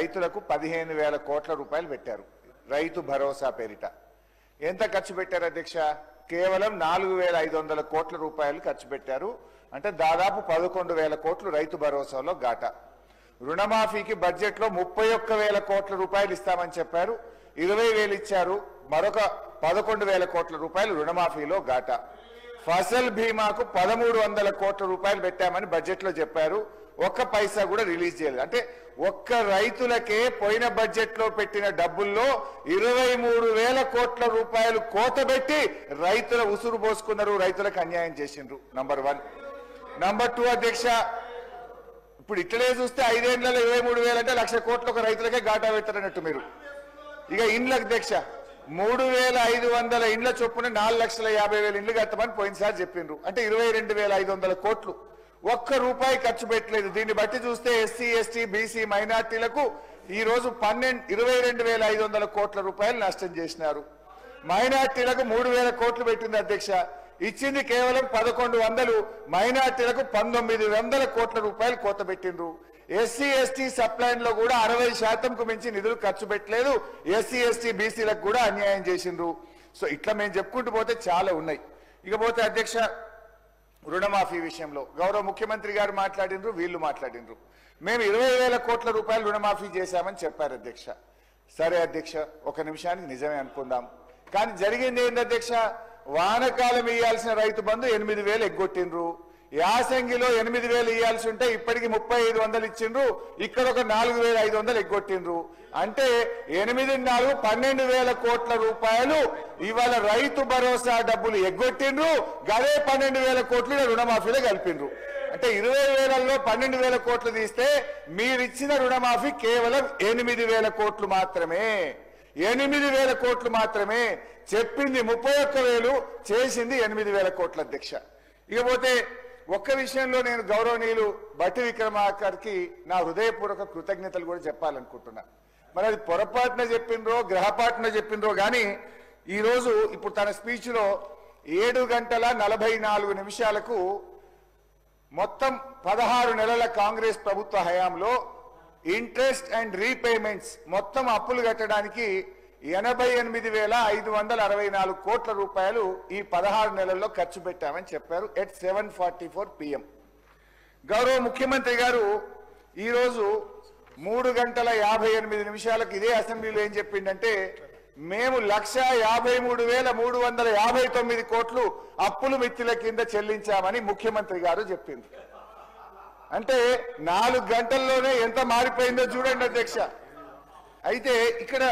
రైతులకు 15,000 కోట్ల రూపాయలు పెట్టారు రైతు భరోసా పేరిట. ఎంత ఖర్చు పెట్టారు అధ్యక్ష? కేవలం 4,500 కోట్ల రూపాయలు ఖర్చు పెట్టారు. అంటే దాదాపు 11,000 కోట్లు రైతు భరోసాలో గాటా. రుణమాఫీకి బడ్జెట్లో 31,000 కోట్ల రూపాయలు ఇస్తామని చెప్పారు, 20,000 ఇచ్చారు. మరొక 11,000 కోట్ల రూపాయలు రుణమాఫీలో గాటా. ఫసల్ బీమాకు 1,300 కోట్ల రూపాయలు పెట్టామని బడ్జెట్లో చెప్పారు, ఒక్క పైసా కూడా రిలీజ్ చేయలేదు. అంటే ఒక్క రైతులకే పోయిన బడ్జెట్లో పెట్టిన డబ్బుల్లో 23,000 కోట్ల రూపాయలు కోతబెట్టి రైతుల ఉసురు పోసుకున్నారు, రైతులకు అన్యాయం చేసిండ్రు. నంబర్ 1. నంబర్ 2 అధ్యక్ష, ఇప్పుడు ఇట్లనే చూస్తే 5 ఏళ్లలో 23,000 అంటే 1,00,000 కోట్లు ఒక రైతులకే గాటా పెట్టారన్నట్టు మీరు. ఇక ఇండ్ల అధ్యక్ష 3,500 ఇండ్ల చొప్పున 4,50,000 ఇండ్లు కట్టమని పోయినసారి చెప్పిండ్రు. అంటే 22,500 కోట్లు. ఒక్క రూపాయి ఖర్చు పెట్టలేదు. దీన్ని బట్టి చూస్తే ఎస్సీ, ఎస్టీ, బీసీ, మైనార్టీలకు ఈ రోజు 22,500 కోట్ల రూపాయలు నష్టం చేసినారు. మైనార్టీలకు 3,000 కోట్లు పెట్టింది అధ్యక్ష, ఇచ్చింది కేవలం 1,100. మైనార్టీలకు 1,900 కోట్ల రూపాయలు కోత పెట్టిండ్రు. ఎస్సీ, ఎస్టీ సప్లైన్ లో కూడా 60% మించి నిధులు ఖర్చు పెట్టలేదు. ఎస్సీ, ఎస్టీ, బీసీలకు కూడా అన్యాయం చేసిండ్రు. సో ఇట్లా మేము చెప్పుకుంటూ పోతే చాలా ఉన్నాయి. ఇకపోతే అధ్యక్ష, రుణమాఫీ విషయంలో గౌరవ ముఖ్యమంత్రి గారు మాట్లాడినరు, వీళ్ళు మాట్లాడినరు. మేము 20,000 కోట్ల రూపాయలు రుణమాఫీ చేశామని చెప్పారు అధ్యక్ష. సరే అధ్యక్ష, ఒక నిమిషానికి నిజమే అనుకుందాం. కానీ జరిగింది ఏంటి అధ్యక్ష? వానకాలం ఇయ్యాల్సిన రైతు బంధు 8,000 ఎగ్గొట్టిండ్రు. యాసంగిలో 8,000 ఇయ్యాల్సి ఉంటే ఇప్పటికి 3,500 ఇచ్చిండ్రు. ఇక్కడ ఒక 4,500 ఎగ్గొట్టిండ్రు. అంటే 8,4 12,000 కోట్ల రూపాయలు ఇవాళ రైతు భరోసా డబ్బులు ఎగ్గొట్టిండ్రు. గదే 12,000 కోట్లు రుణమాఫీలో కలిపిండ్రు. అంటే 20,000లో 12,000 కోట్లు తీస్తే మీరిచ్చిన రుణమాఫీ కేవలం 8,000 కోట్లు మాత్రమే. 8,000 కోట్లు మాత్రమే. చెప్పింది 31,000, చేసింది 8,000 కోట్ల అధ్యక్ష. ఇకపోతే ఒక్క విషయంలో నేను గౌరవనీయులు బట్టి విక్రమార్కకి నా హృదయపూర్వక కృతజ్ఞతలు కూడా చెప్పాలనుకుంటున్నా. మరి అది పొరపాటున చెప్పిండ్రో గ్రహపాటున చెప్పిండ్రో కానీ ఈరోజు ఇప్పుడు తన స్పీచ్లో 7 గంటల 44 నిమిషాలకు మొత్తం 16 నెలల కాంగ్రెస్ ప్రభుత్వ హయాంలో ఇంట్రెస్ట్ అండ్ రీపేమెంట్స్ మొత్తం అప్పులు కట్టడానికి 88,564 కోట్ల రూపాయలు ఈ 16 నెలల్లో ఖర్చు పెట్టామని చెప్పారు ఎట్ 7:44 PM. గౌరవ ముఖ్యమంత్రి గారు ఈరోజు 3 గంటల 58 నిమిషాలకు ఇదే అసెంబ్లీలో ఏం చెప్పిండంటే, మేము 1,53,359 కోట్లు అప్పులు మిత్తుల కింద చెల్లించామని ముఖ్యమంత్రి గారు చెప్పింది. అంటే 4 గంటల్లోనే ఎంత మారిపోయిందో చూడండి అధ్యక్ష. అయితే ఇక్కడ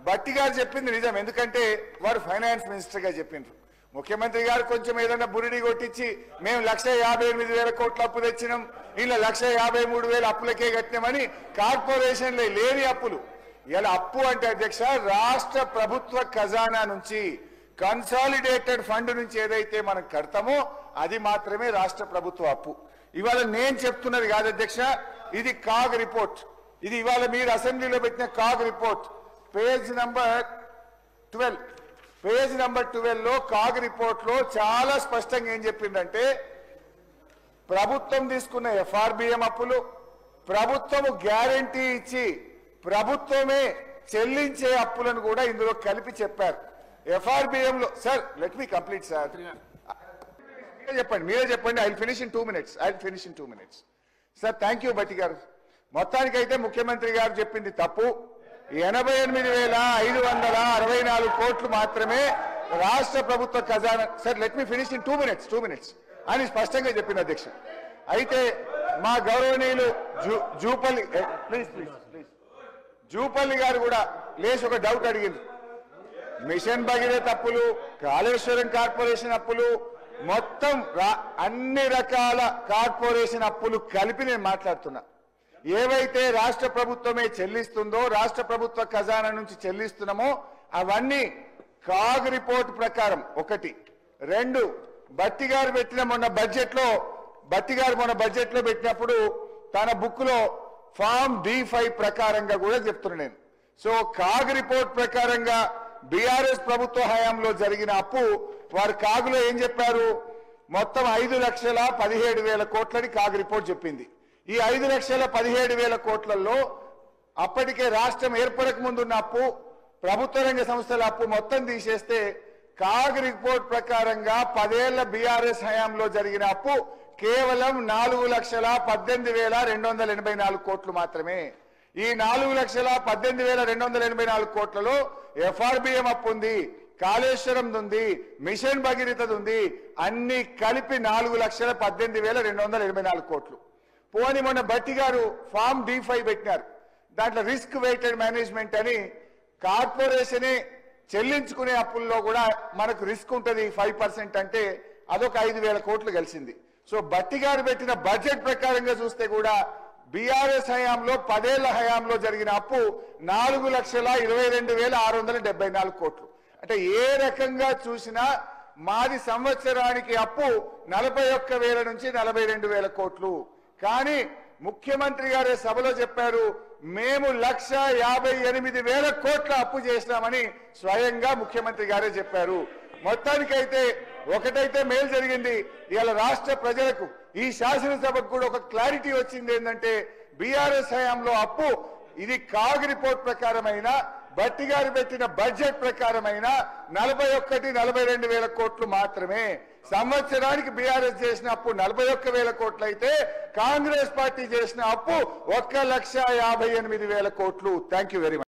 బట్టి గారు చెప్పింది నిజం, ఎందుకంటే వారు ఫైనాన్స్ మినిస్టర్ గా చెప్పిండ్రు. ముఖ్యమంత్రి గారు కొంచెం ఏదైనా బురిడి కొట్టించి మేము 1,58,000 కోట్ల అప్పు తెచ్చినాం, ఇలా 1,53,000 అప్పులకే కట్టినామని కార్పొరేషన్లో లేని అప్పులు. ఇలా అప్పు అంటే అధ్యక్ష రాష్ట్ర ప్రభుత్వ ఖజానా నుంచి కన్సాలిడేటెడ్ ఫండ్ నుంచి ఏదైతే మనం కడతామో అది మాత్రమే రాష్ట్ర ప్రభుత్వ అప్పు. ఇవాళ నేను చెప్తున్నది కాదు అధ్యక్ష, ఇది కాగ్ రిపోర్ట్. ఇది ఇవాళ మీరు అసెంబ్లీలో పెట్టిన కాగ్ రిపోర్ట్ పేజ్ నంబర్ 12లో కాగ్ రిపోర్ట్ లో చాలా స్పష్టంగా ఏం చెప్పిందంటే, ప్రభుత్వం తీసుకున్న FRBM అప్పులు ప్రభుత్వం గ్యారంటీ ఇచ్చి ప్రభుత్వమే చెల్లించే అప్పులను కూడా ఇందులో కలిపి చెప్పారు. FRBM లో sir let me complete sir, మీరే చెప్పండి. I will finish in 2 minutes. Sir thank you బట్టి గారు. మొత్తానికైతే ముఖ్యమంత్రి గారు చెప్పింది తప్పు. 88,564 కోట్లు మాత్రమే రాష్ట్ర ప్రభుత్వ ఖజానా. Sir let me finish in 2 minutes అని స్పష్టంగా చెప్పింది అధ్యక్ష. అయితే మా గౌరవనీయులు జూపల్లి గారు కూడా లేచి ఒక డౌట్ అడిగింది. మిషన్ భగీరథ అప్పులు, కాళేశ్వరం కార్పొరేషన్ అప్పులు, మొత్తం అన్ని రకాల కార్పొరేషన్ అప్పులు కలిపి నేను మాట్లాడుతున్నా. ఏవైతే రాష్ట్ర ప్రభుత్వమే చెల్లిస్తుందో, రాష్ట్ర ప్రభుత్వ ఖజానా నుంచి చెల్లిస్తున్నామో అవన్నీ కాగ్ రిపోర్ట్ ప్రకారం 1. 2 బట్టి గారు మొన్న బడ్జెట్ లో పెట్టినప్పుడు తన బుక్ లో ఫామ్ D5 ప్రకారంగా కూడా చెప్తున్నా నేను. సో కాగ్ రిపోర్ట్ ప్రకారంగా బీఆర్ఎస్ ప్రభుత్వ హయాంలో జరిగిన అప్పు వారు కాగులో ఏం చెప్పారు, మొత్తం 5,17,000 కోట్లని కాగ్ రిపోర్ట్ చెప్పింది. ఈ 5,17,000 కోట్లలో అప్పటికే రాష్ట్రం ఏర్పడక ముందున్న అప్పు, ప్రభుత్వ రంగ సంస్థల అప్పు మొత్తం తీసేస్తే కాగ్ రిపోర్ట్ ప్రకారంగా 10 ఏళ్ల బీఆర్ఎస్ హయాంలో జరిగిన అప్పు కేవలం 4,18,284 కోట్లు మాత్రమే. ఈ 4,18,284 కోట్లలో ఎఫ్ఆర్బిఎం అప్పు ఉంది, కాళేశ్వరం ఉంది, మిషన్ భగీరథ ఉంది, అన్ని కలిపి 4,18,284 కోట్లు. పోని మొన్న బట్టి గారు ఫామ్ D5 పెట్టినారు. దాంట్లో రిస్క్ వెయిటెడ్ మేనేజ్మెంట్ అని కార్పొరేషనే చెల్లించుకునే అప్పుల్లో కూడా మనకు రిస్క్ ఉంటుంది 5% అంటే అదొక 5,000 కోట్లు కలిసింది. సో బట్టి గారు పెట్టిన బడ్జెట్ ప్రకారంగా చూస్తే కూడా బీఆర్ఎస్ హయాంలో 10 ఏళ్ల హయాంలో జరిగిన అప్పు 4,22,674 కోట్లు. అంటే ఏ రకంగా చూసినా మాది సంవత్సరానికి అప్పు 41,000 నుంచి 42,000 కోట్లు. కానీ ముఖ్యమంత్రి గారే సభలో చెప్పారు, మేము 1,58,000 కోట్ల అప్పు చేసినామని స్వయంగా ముఖ్యమంత్రి గారే చెప్పారు. మొత్తానికైతే ఒకటైతే మేలు జరిగింది, ఇవాళ రాష్ట్ర ప్రజలకు ఈ శాసనసభకు కూడా ఒక క్లారిటీ వచ్చింది. ఏంటంటే బీఆర్ఎస్ హయాంలో అప్పు ఇది కాగ్ రిపోర్ట్ ప్రకారమైన, బట్టి గారు పెట్టిన బడ్జెట్ ప్రకారమైన 41,42,000 కోట్లు మాత్రమే. సంవత్సరానికి బీఆర్ఎస్ చేసిన అప్పు 41,000 కోట్లు అయితే కాంగ్రెస్ పార్టీ చేసిన అప్పు 1,58,000 కోట్లు. Thank you very much.